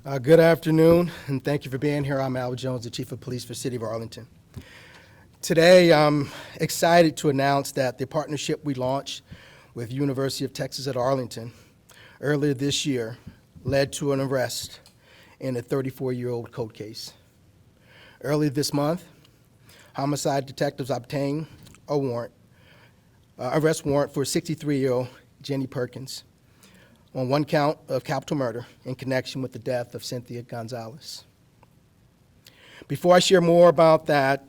Good afternoon, and thank you for being here. I'm Al Jones, the Chief of Police for the City of Arlington. Today, I'm excited to announce that the partnership we launched with University of Texas at Arlington earlier this year led to an arrest in a 34-year-old cold case. Earlier this month, homicide detectives obtained a arrest warrant for 63-year-old Jenny Perkins on one count of capital murder in connection with the death of Cynthia Gonzales. Before I share more about that,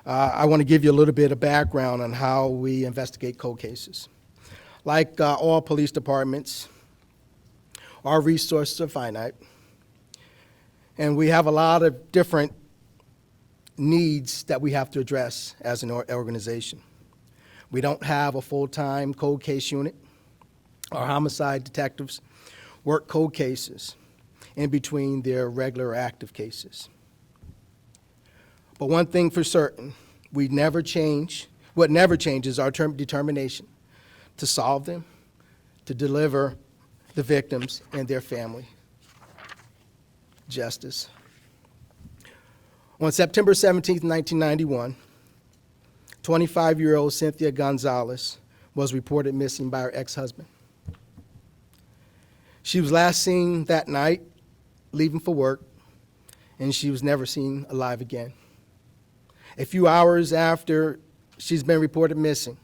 I want to give you a little bit of background on how we investigate cold cases. Like all police departments, our resources are finite, and we have a lot of different needs that we have to address as an organization. We don't have a full-time cold case unit. Our homicide detectives work cold cases in between their regular active cases. But one thing for certain, what never changes our determination to solve them, to deliver the victims and their family justice. On September 17, 1991, 25-year-old Cynthia Gonzales was reported missing by her ex-husband. She was last seen that night leaving for work, and she was never seen alive again. A few hours after she's been reported missing,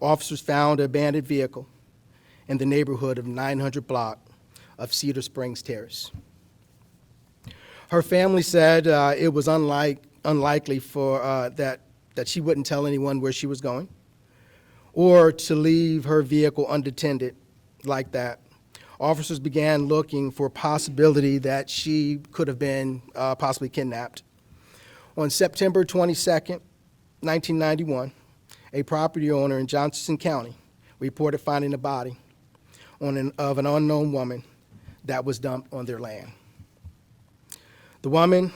officers found an abandoned vehicle in the neighborhood of 900 block of Cedar Springs Terrace. Her family said it was unlikely for that she wouldn't tell anyone where she was going or to leave her vehicle unattended like that. Officers began looking for a possibility that she could have been possibly kidnapped. On September 22nd, 1991, a property owner in Johnson County reported finding a body of an unknown woman that was dumped on their land. The woman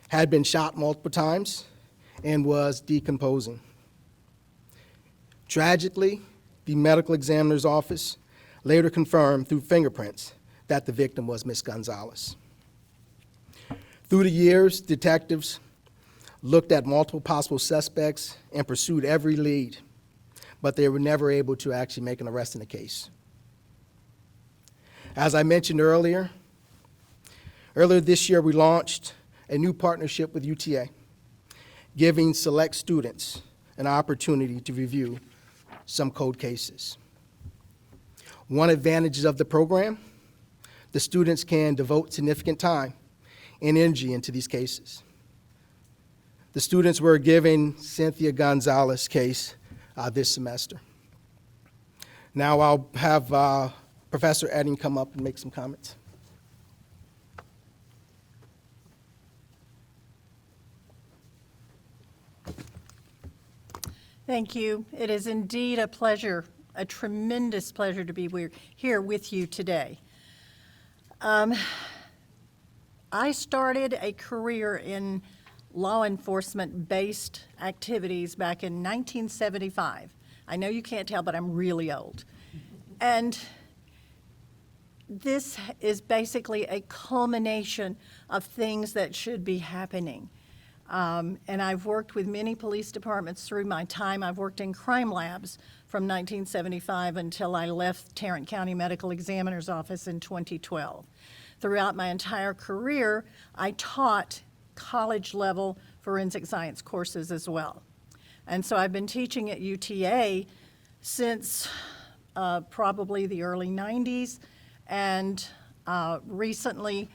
had been shot multiple times and was decomposing. Tragically, the medical examiner's office later confirmed through fingerprints that the victim was Miss Gonzales. Through the years, detectives looked at multiple possible suspects and pursued every lead, but they were never able to actually make an arrest in the case. As I mentioned earlier this year we launched a new partnership with UTA, giving select students an opportunity to review some cold cases. One advantage of the program, the students can devote significant time and energy into these cases. The students were given Cynthia Gonzales' case this semester. Now I'll have Professor Edding come up and make some comments. Thank you. It is indeed a pleasure, a tremendous pleasure to be here with you today. I started a career in law enforcement-based activities back in 1975. I know you can't tell, but I'm really old. And this is basically a culmination of things that should be happening. And I've worked with many police departments through my time. I've worked in crime labs from 1975 until I left Tarrant-County Medical Examiner's Office in 2012. Throughout my entire career, I taught college-level forensic science courses as well. And so I've been teaching at UTA since probably the early 90s, and recently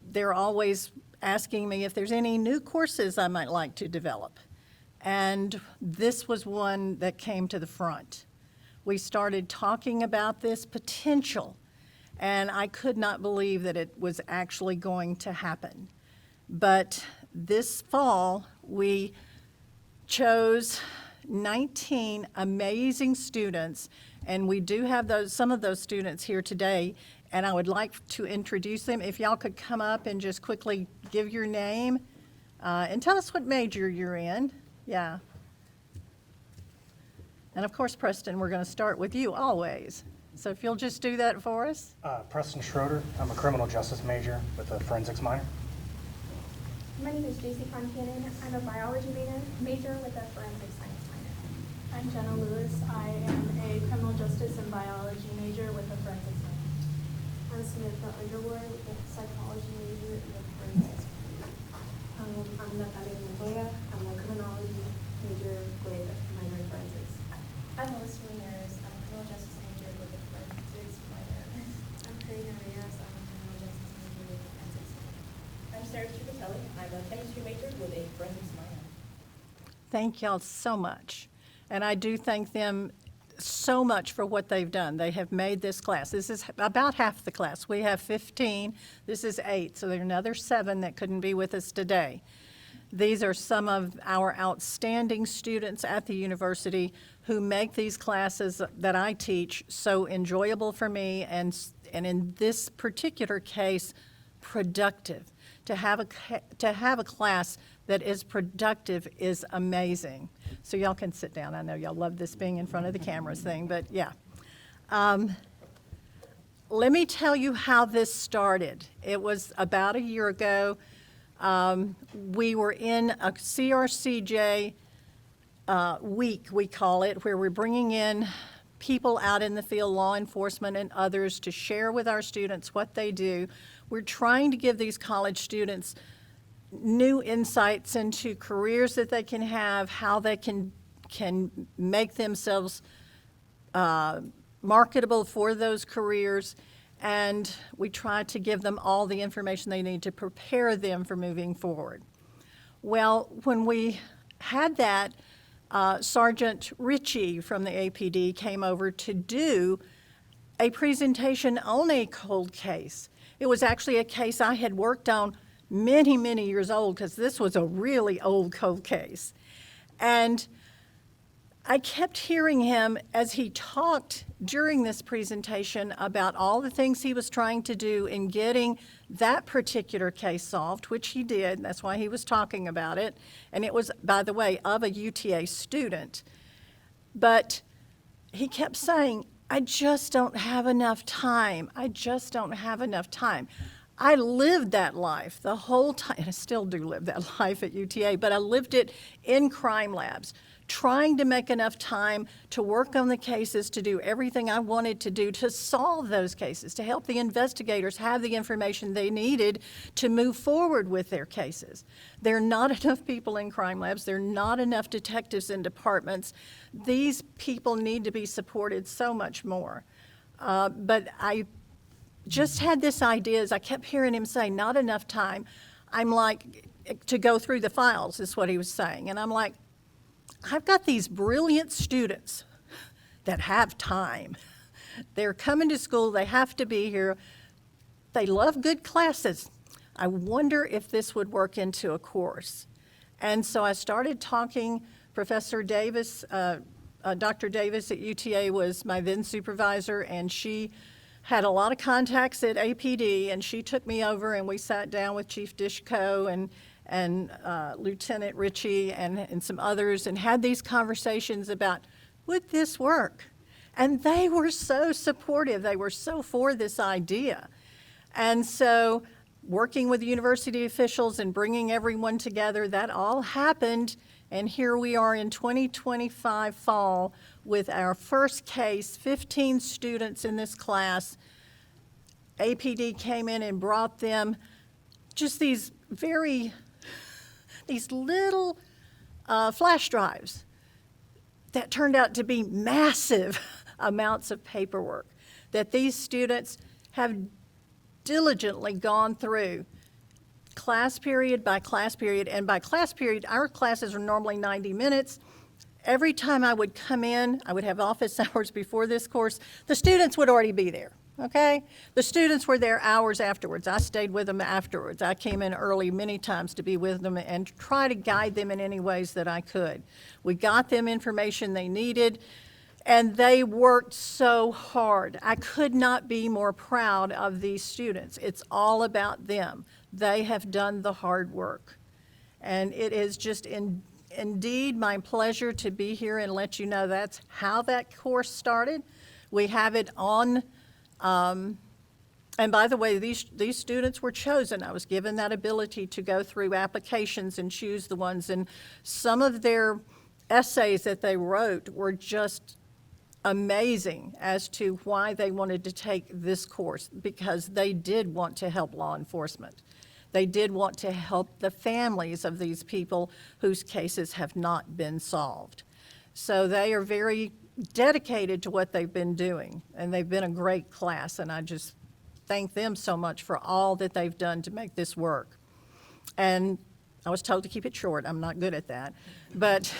they're always asking me if there's any new courses I might like to develop. And this was one that came to the front. We started talking about this potential, and I could not believe that it was actually going to happen. But this fall, we chose 19 amazing students, and we do have some of those students here today, and I would like to introduce them. If y'all could come up and just quickly give your name and tell us what major you're in. Yeah. And of course, Preston, we're going to start with you always. So if you'll just do that for us. Preston Schroeder. I'm a criminal justice major with a forensics minor. My name is JC Concannon. I'm a biology major with a forensic science minor. I'm Jenna Lewis. I am a criminal justice and biology major with a forensics minor. I'm Samantha Underwood with a psychology major and a forensics minor. I'm Natalia Montoya. I'm a criminology major with a minor in forensics. I'm Melissa Ramirez. I'm a criminal justice major with a forensics minor. I'm Karina Reyes. I'm a criminal justice major with a forensics minor. I'm Sarah Chikatele. I'm a chemistry major with a forensics minor. Thank y'all so much. And I do thank them so much for what they've done. They have made this class. This is about half the class. We have 15. This is 8, so there are another 7 that couldn't be with us today. These are some of our outstanding students at the university who make these classes that I teach so enjoyable for me and in this particular case, productive. To have a class that is productive is amazing. So y'all can sit down. I know y'all love this being in front of the cameras thing, but yeah. Let me tell you how this started. It was about a year ago. We were in a CRCJ week, we call it, where we're bringing in people out in the field, law enforcement and others, to share with our students what they do. We're trying to give these college students new insights into careers that they can have, how they can make themselves marketable for those careers, and we try to give them all the information they need to prepare them for moving forward. Well, when we had that, Sergeant Ritchie from the APD came over to do a presentation on a cold case. It was actually a case I had worked on many, many years old, because this was a really old cold case. And I kept hearing him as he talked during this presentation about all the things he was trying to do in getting that particular case solved, which he did. That's why he was talking about it. And it was, by the way, of a UTA student. But he kept saying, I just don't have enough time. I just don't have enough time. I lived that life the whole time, and I still do live that life at UTA, but I lived it in crime labs, trying to make enough time to work on the cases, to do everything I wanted to do to solve those cases, to help the investigators have the information they needed to move forward with their cases. There are not enough people in crime labs. There are not enough detectives in departments. These people need to be supported so much more. But I just had this idea as I kept hearing him say, not enough time. I'm like, to go through the files is what he was saying. And I'm like, I've got these brilliant students that have time. They're coming to school, they have to be here. They love good classes. I wonder if this would work into a course. And so I started talking. Professor Davis, Dr. Davis at UTA was my then supervisor, and she had a lot of contacts at APD, and she took me over and we sat down with Chief Dishko and Lieutenant Ritchie and some others and had these conversations about, would this work? And they were so supportive. They were so for this idea. And so working with the university officials and bringing everyone together, that all happened. And here we are in 2025 fall with our first case, 15 students in this class. APD came in and brought them just these little flash drives that turned out to be massive amounts of paperwork that these students have diligently gone through class period by class period. And by class period, our classes are normally 90 minutes. Every time I would come in, I would have office hours before this course, the students would already be there, okay? The students were there hours afterwards. I stayed with them afterwards. I came in early many times to be with them and try to guide them in any ways that I could. We got them information they needed, and they worked so hard. I could not be more proud of these students. It's all about them. They have done the hard work. And it is just indeed my pleasure to be here and let you know that's how that course started. We have it on, and by the way, these students were chosen. I was given that ability to go through applications and choose the ones, and some of their essays that they wrote were just amazing as to why they wanted to take this course, because they did want to help law enforcement. They did want to help the families of these people whose cases have not been solved. So they are very dedicated to what they've been doing, and they've been a great class, and I just thank them so much for all that they've done to make this work. And I was told to keep it short. I'm not good at that. But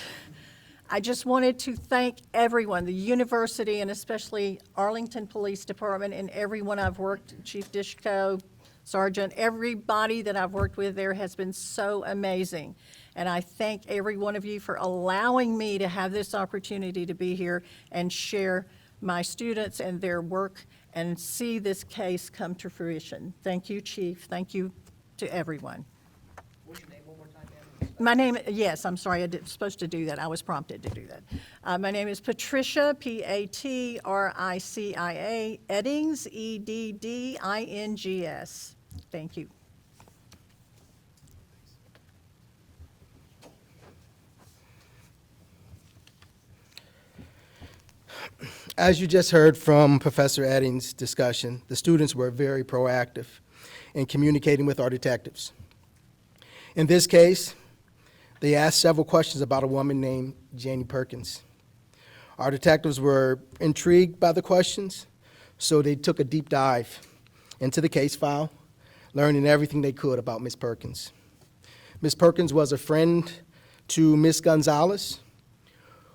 I just wanted to thank everyone, the university and especially Arlington Police Department and everyone I've worked, Chief Dishko, Sergeant, everybody that I've worked with there has been so amazing. And I thank every one of you for allowing me to have this opportunity to be here and share my students and their work and see this case come to fruition. Thank you, Chief. Thank you to everyone. What's your name one more time, ma'am? My name, yes, I'm sorry, I was supposed to do that. I was prompted to do that. My name is Patricia, Patricia Eddings, Eddings. Thank you. As you just heard from Professor Eddings' discussion, the students were very proactive in communicating with our detectives. In this case, they asked several questions about a woman named Janie Perkins. Our detectives were intrigued by the questions, so they took a deep dive into the case file, learning everything they could about Miss Perkins. Miss Perkins was a friend to Miss Gonzales,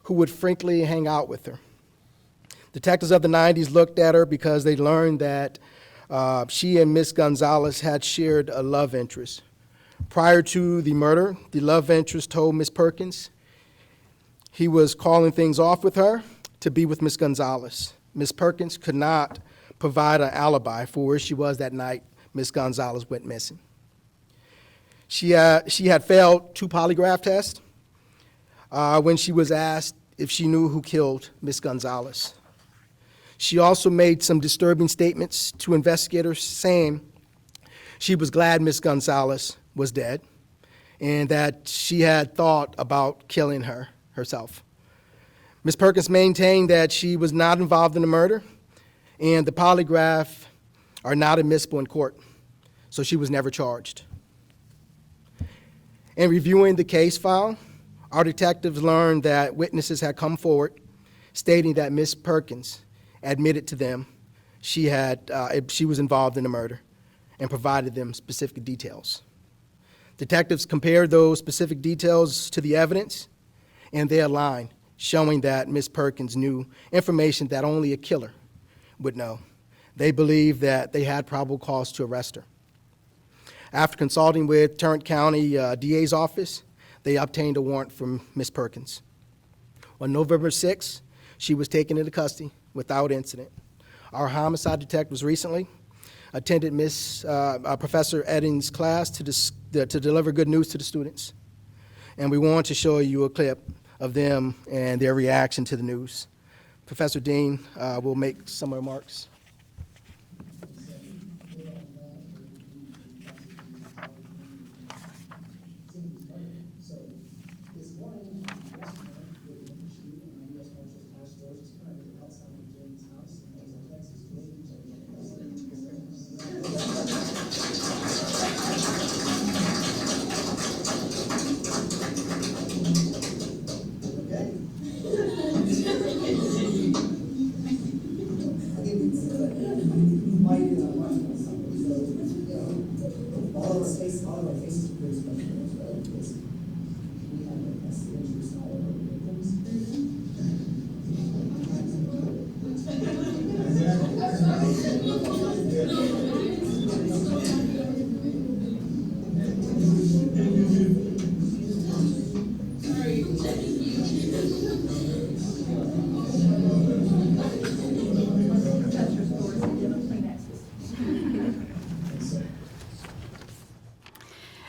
who would frankly hang out with her. Detectives of the 90s looked at her because they learned that she and Miss Gonzales had shared a love interest. Prior to the murder, the love interest told Miss Perkins he was calling things off with her to be with Miss Gonzales. Miss Perkins could not provide an alibi for where she was that night Miss Gonzales went missing. She had failed 2 polygraph tests when she was asked if she knew who killed Miss Gonzales. She also made some disturbing statements to investigators saying she was glad Miss Gonzales was dead and that she had thought about killing her herself. Miss Perkins maintained that she was not involved in the murder and the polygraph are not admissible in court, so she was never charged. In reviewing the case file, our detectives learned that witnesses had come forward stating that Miss Perkins admitted to them she was involved in the murder and provided them specific details. Detectives compared those specific details to the evidence, and they aligned, showing that Miss Perkins knew information that only a killer would know. They believed that they had probable cause to arrest her. After consulting with Tarrant-County DA's office, they obtained a warrant from Miss Perkins. On November 6th, she was taken into custody without incident. Our homicide detectives recently attended Professor Eddings' class to deliver good news to the students. And we want to show you a clip of them and their reaction to the news. Professor Dean will make some remarks.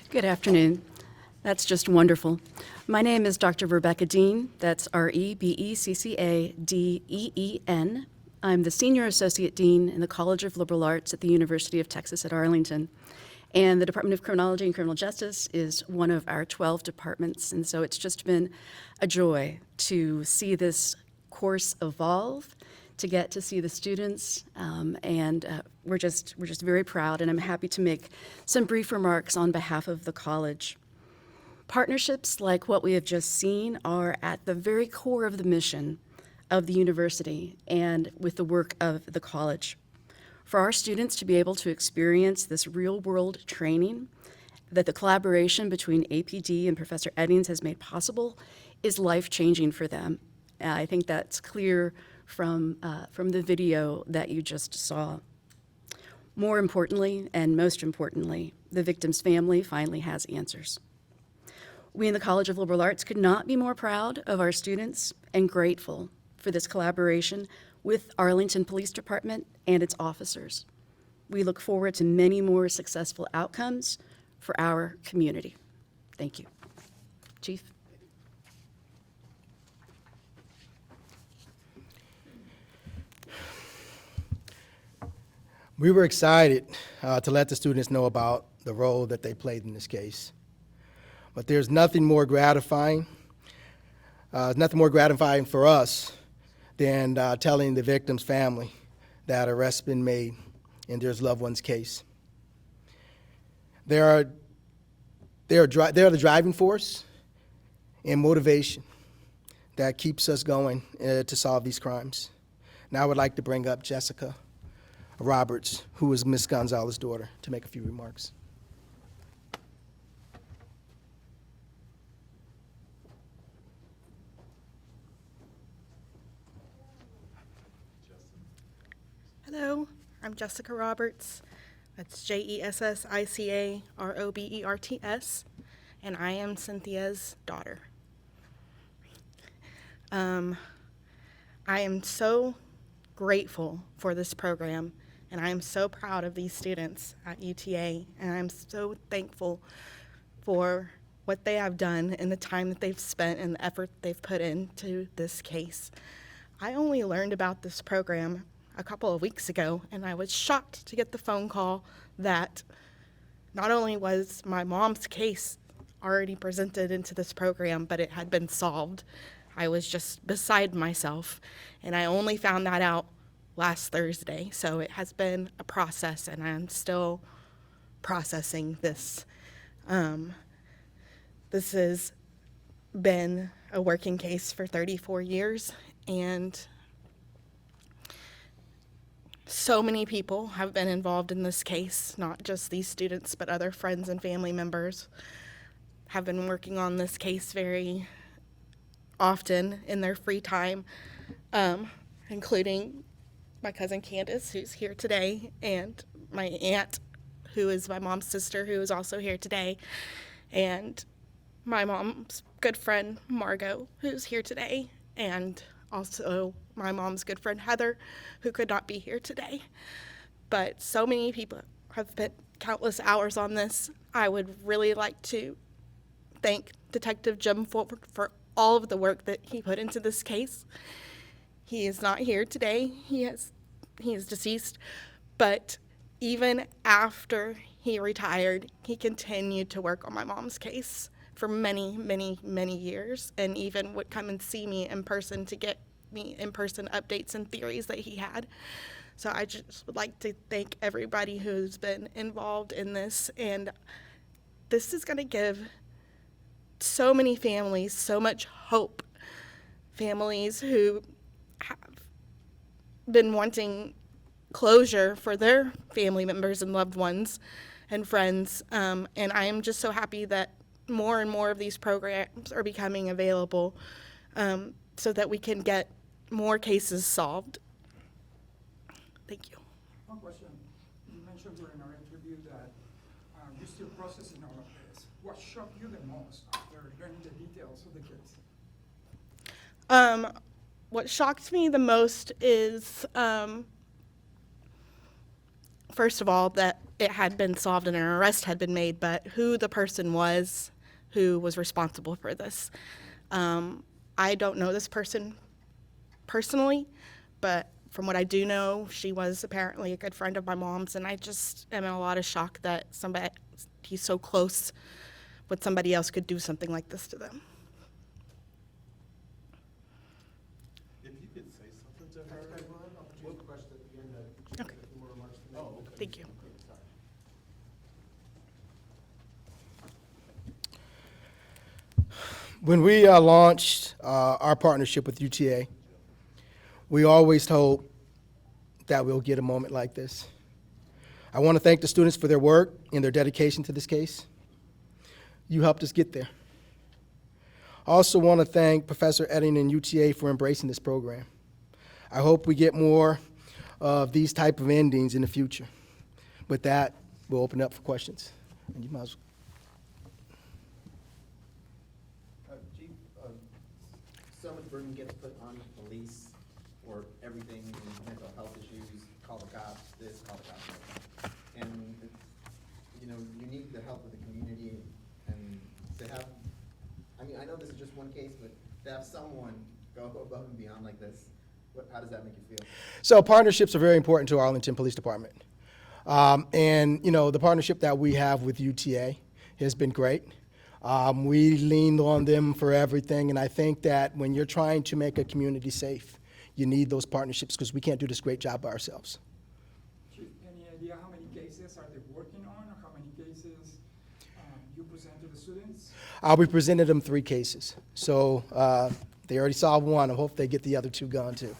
Good afternoon. That's just wonderful. My name is Dr. Rebecca Dean. That's Rebeccadeen. I'm the Senior Associate Dean in the College of Liberal Arts at the University of Texas at Arlington. And the Department of Criminology and Criminal Justice is one of our 12 departments. And so it's just been a joy to see this course evolve, to get to see the students, we're just very proud, and I'm happy to make some brief remarks on behalf of the college. Partnerships like what we have just seen are at the very core of the mission of the university and with the work of the college. For our students to be able to experience this real-world training that the collaboration between APD and Professor Eddings has made possible is life-changing for them. I think that's clear from the video that you just saw. More importantly, and most importantly, the victim's family finally has answers. We in the College of Liberal Arts could not be more proud of our students and grateful for this collaboration with Arlington Police Department and its officers. We look forward to many more successful outcomes for our community. Thank you. Chief. We were excited to let the students know about the role that they played in this case. But there's nothing more gratifying for us than telling the victim's family that arrest's been made in their loved one's case. They are the driving force and motivation that keeps us going to solve these crimes. Now I would like to bring up Jessica Roberts, who is Ms. Gonzales' daughter, to make a few remarks. Hello, I'm Jessica Roberts. That's JESSICAROBERTS, and I am Cynthia's daughter. I am so grateful for this program, and I am so proud of these students at UTA, and I'm so thankful for what they have done and the time that they've spent and the effort they've put into this case. I only learned about this program a couple of weeks ago, and I was shocked to get the phone call that not only was my mom's case already presented into this program, but it had been solved. I was just beside myself, and I only found that out last Thursday, so it has been a process, and I'm still processing this. This has been a working case for 34 years, and so many people have been involved in this case, not just these students, but other friends and family members have been working on this case very often in their free time, including my cousin Candace, who's here today, and my aunt, who is my mom's sister, who is also here today, and my mom's good friend, Margot, who's here today, and also my mom's good friend, Heather, who could not be here today. But so many people have spent countless hours on this. I would really like to thank Detective Jim Fulford for all of the work that he put into this case. He is not here today. He is deceased. But even after he retired, he continued to work on my mom's case for many, many, many years, and even would come and see me in person to get me in-person updates and theories that he had. So I just would like to thank everybody who's been involved in this, and this is going to give so many families so much hope. Families who have been wanting closure for their family members and loved ones and friends, and I am just so happy that more and more of these programs are becoming available so that we can get more cases solved. Thank you. One question. You mentioned during our interview that you're still processing all of this. What shocked you the most after learning the details of the case? What shocked me the most is, first of all, that it had been solved and an arrest had been made, but who the person was who was responsible for this. I don't know this person personally, but From what I do know, she was apparently a good friend of my mom's, and I just am in a lot of shock that somebody he's so close with somebody else could do something like this to them. If you could say something to her. Okay. Thank you. When we launched our partnership with UTA, we always hope that we'll get a moment like this. I want to thank the students for their work and their dedication to this case. You helped us get there. I also want to thank Professor Edding and UTA for embracing this program. I hope we get more of these type of endings in the future. With that, we'll open up for questions. And you might as well. Chief, so much burden gets put on police for everything, mental health issues, call the cops, this, call the cops, that. And, you know, you need the help of the community, and to have, I mean, I know this is just one case, but to have someone go above and beyond like this, how does that make you feel? So partnerships are very important to our Arlington Police Department. And, you know, the partnership that we have with UTA has been great. We leaned on them for everything, and I think that when you're trying to make a community safe, you need those partnerships because we can't do this great job by ourselves. Chief, any idea how many cases are they working on, or how many cases you present to the students? We presented them 3 cases. So they already solved one. I hope they get the other 2 gone too.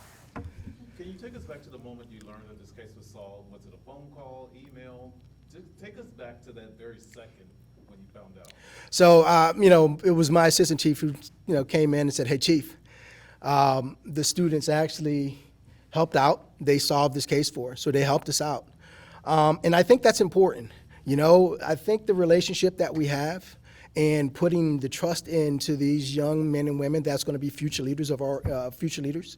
Can you take us back to the moment you learned that this case was solved? Was it a phone call, email? Just take us back to that very second when you found out. So, you know, it was my assistant chief who, you know, came in and said, hey, chief, the students actually helped out. They solved this case for us, so they helped us out. And I think that's important. You know, I think the relationship that we have and putting the trust into these young men and women, that's going to be future leaders of our future leaders.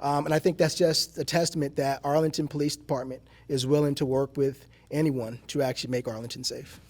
And I think that's just a testament that Arlington Police Department is willing to work with anyone to actually make Arlington safe.